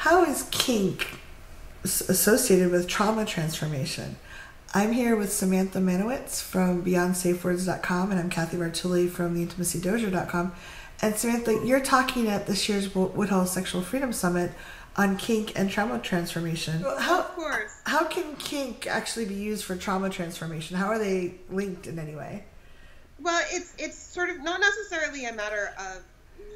how is kink associated with trauma transformation? I'm here with Samantha Manowitz from BeyondSafeWords.com, and I'm Kathy Bartulli from TheIntimacyDojo.com. And Samantha, you're talking at this year's Woodhull Sexual Freedom Summit on kink and trauma transformation. Of course. How can kink actually be used for trauma transformation? How are they linked in any way? Well, it's sort of not necessarily a matter of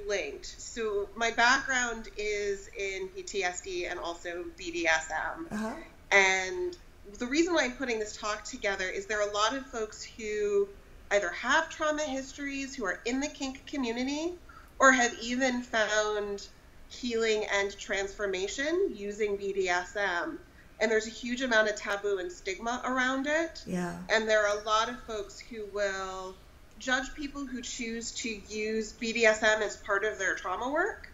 linked. So my background is in PTSD and also BDSM. Uh-huh. And the reason why I'm putting this talk together is there are a lot of folks who either have trauma histories, who are in the kink community, or have even found healing and transformation using BDSM. And there's a huge amount of taboo and stigma around it. Yeah. And there are a lot of folks who will judge people who choose to use BDSM as part of their trauma work.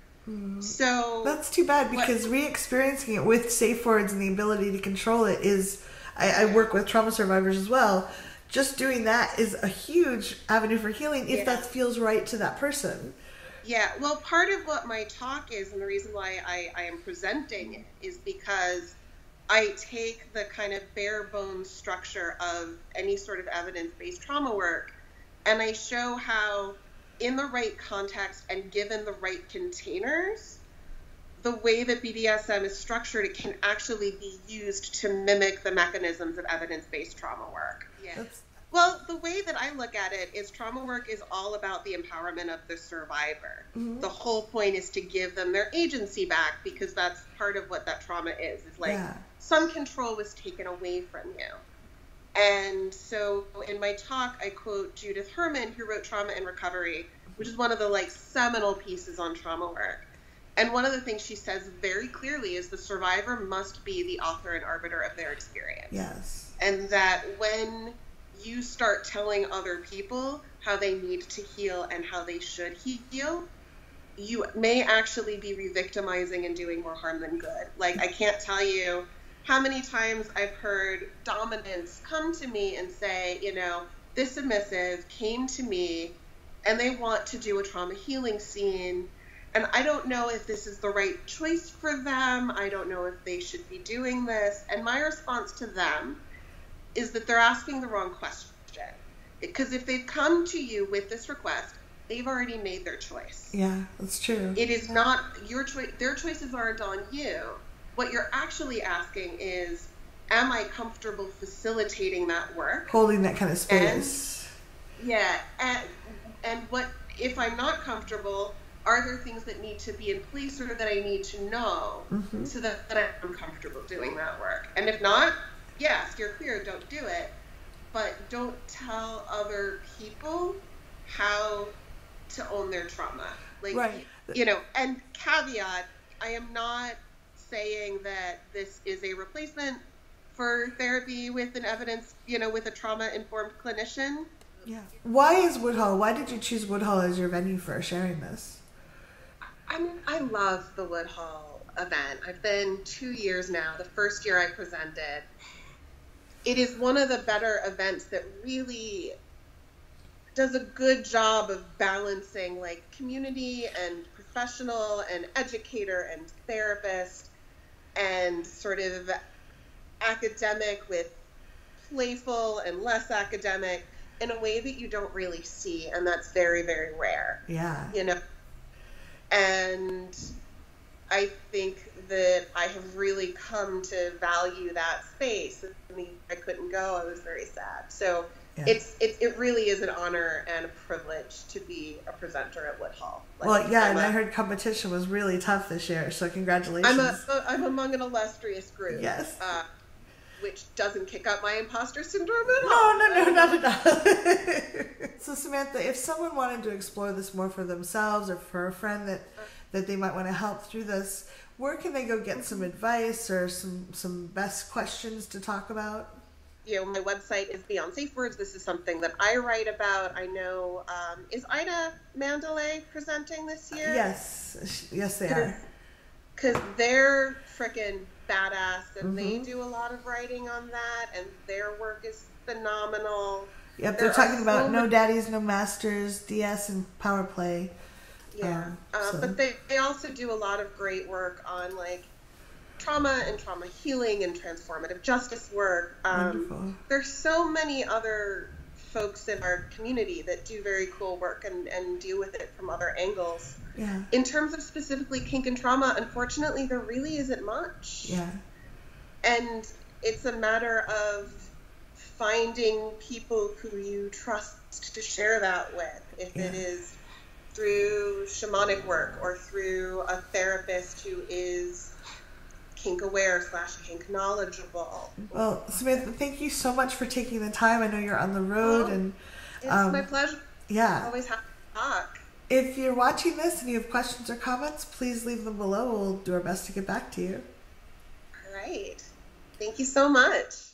So that's too bad, because re-experiencing it with safe words and the ability to control it is, I work with trauma survivors as well. Just doing that is a huge avenue for healing if that feels right to that person. Yeah, well, part of what my talk is, and the reason why I am presenting it, is because I take the kind of bare bones structure of any sort of evidence-based trauma work, and I show how, in the right context and given the right containers, the way that BDSM is structured, it can actually be used to mimic the mechanisms of evidence-based trauma work. Yeah. Well, the way that I look at it is trauma work is all about the empowerment of the survivor. Mm-hmm. The whole point is to give them their agency back, because that's part of what that trauma is. It's like some control was taken away from you. And so in my talk, I quote Judith Herman, who wrote Trauma and Recovery, which is one of the seminal pieces on trauma work. And one of the things she says very clearly is the survivor must be the author and arbiter of their experience. Yes. And that when you start telling other people how they need to heal and how they should heal, you may actually be re-victimizing and doing more harm than good. I can't tell you how many times I've heard dominants come to me and say, this submissive came to me and they want to do a trauma healing scene, and I don't know if this is the right choice for them. I don't know if they should be doing this. And my response to them is that they're asking the wrong question. Because if they've come to you with this request, they've already made their choice. Yeah, that's true. It is not your choice. Their choices aren't on you. What you're actually asking is, am I comfortable facilitating that work? Holding that kind of space. And what if I'm not comfortable, are there things that need to be in place or that I need to know so that I'm comfortable doing that work? And if not, yes, you're clear, don't do it. But don't tell other people how to own their trauma. Right. And caveat, I am not saying that this is a replacement for therapy with an evidence, with a trauma-informed clinician. Yeah. Why is Woodhull? Why did you choose Woodhull as your venue for sharing this? I love the Woodhull event. I've been 2 years now. The first year I presented. It is one of the better events that really does a good job of balancing community and professional and educator and therapist and sort of academic with playful and less academic in a way that you don't really see, and that's very, very rare. Yeah. And I think that I have really come to value that space. I couldn't go. I was very sad. So it really is an honor and a privilege to be a presenter at Woodhull. And I heard competition was really tough this year, so congratulations. I'm among an illustrious group. Yes. Which doesn't kick up my imposter syndrome at all. No, not at all. So Samantha, if someone wanted to explore this more for themselves or for a friend that they might want to help through this, where can they go get some advice or some best questions to talk about? My website is Beyond Safe Words. This is something that I write about. I know, is Ida Mandalay presenting this year? Yes, they are. Because they're frickin' badass, and they do a lot of writing on that, and their work is phenomenal. Yep, they're talking about no daddies, no masters, DS, and power play. Yeah, but they also do a lot of great work on trauma and trauma healing and transformative justice work. Wonderful. There's so many other folks in our community that do very cool work and deal with it from other angles. Yeah. In terms of specifically kink and trauma, unfortunately, there really isn't much. Yeah. And it's a matter of finding people who you trust to share that with. If it is through shamanic work or through a therapist who is kink aware / kink knowledgeable. Well, Samantha, thank you so much for taking the time. I know you're on the road, and it's my pleasure. Yeah. Always happy to talk. If you're watching this and you have questions or comments, please leave them below. We'll do our best to get back to you. All right. Thank you so much.